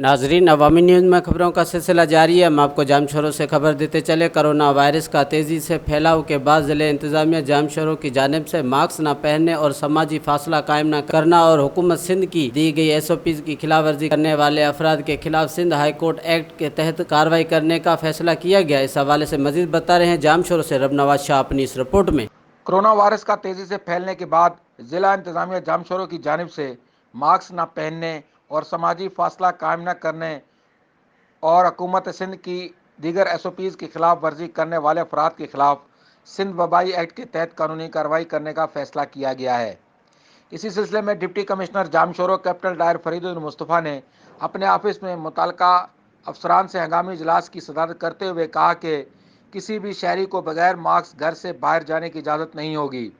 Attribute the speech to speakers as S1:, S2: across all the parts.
S1: नाजरीन, अवामी न्यूज़ में खबरों का सिलसिला जारी है। हम आपको जामशोरों से खबर देते चले। कोरोना वायरस का तेज़ी से फैलाव के बाद ज़िले इंतज़ामिया जामशोरों की जानिब से मास्क न पहनने और समाजी फासला कायम न करना और हुकूमत सिंध की दी गई SOP की खिलाफ वर्जी करने वाले अफराद के खिलाफ सिंध हाई कोर्ट एक्ट के तहत कार्रवाई करने का फैसला किया गया। इस हवाले से मजीद बता रहे हैं जामशोरों से रबनवाज शाह अपनी इस रिपोर्ट में।
S2: कोरोना वायरस का तेजी से फैलने के बाद जिला इंतजामिया जामशोरों की जानिब से मास्क न पहनने और समाजी फासला कायम न करने और हुकूमत सिंध की दीगर SOPs की खिलाफ वर्जी करने वाले अफराद के खिलाफ सिंध वबाई एक्ट के तहत कानूनी कार्रवाई करने का फैसला किया गया है। इसी सिलसिले में डिप्टी कमिश्नर जामशोरों कैपिटल डायर फरीदुल मुस्तफ़ा ने अपने ऑफिस में मुतल्लिका अफसरान से हंगामी इजलास की सदारत करते हुए कहा कि किसी भी शहरी को बगैर मास्क घर से बाहर जाने की इजाज़त नहीं होगी।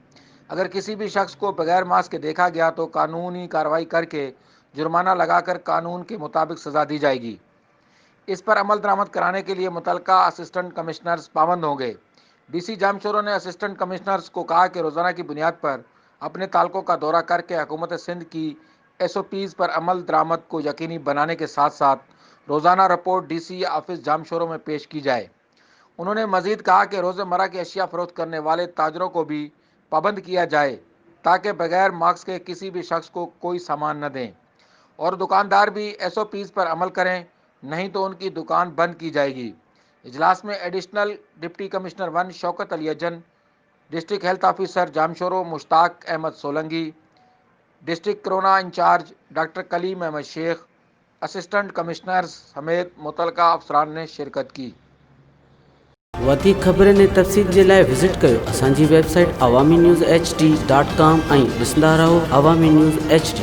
S2: अगर किसी भी शख्स को बगैर मास्क के देखा गया तो कानूनी कार्रवाई करके जुर्माना लगाकर कानून के मुताबिक सज़ा दी जाएगी। इस पर अमल दरामद कराने के लिए मुतल्लिका असिस्टेंट कमिश्नर्स पाबंद होंगे। DC जामशोरों ने असिस्टेंट कमिश्नर्स को कहा कि रोज़ाना की बुनियाद पर अपने तालकों का दौरा करके हुकूमत सिंध की SOPs पर अमल दरामद को यकीनी बनाने के साथ साथ रोज़ाना रिपोर्ट DC ऑफिस जामशोरों में पेश की जाए। उन्होंने मज़ीद कहा कि रोज़मर्रा की अशिया फरोख्त करने वाले ताजरों को भी पाबंद किया जाए ताकि बगैर मास्क के किसी भी शख्स को कोई सामान न दें और दुकानदार भी SOPs पर अमल करें, नहीं तो उनकी दुकान बंद की जाएगी। इजलास में additional deputy commissioner 1 Shaukat Ali Ajan, district health officer Jamshoro Mushtaq Ahmed Solangi, district corona incharge doctor Kaleem Ahmed Sheikh, assistant commissioners समेत मुतल्लिका अफसरान ने शिरकत की।
S1: वधीक खबरें ने तफ़सील जे लाइ विज़िट कयो असांजी वेबसाइट awami news hd.com ऐं ॾिसंदा रहो अवामी न्यूज़ HD।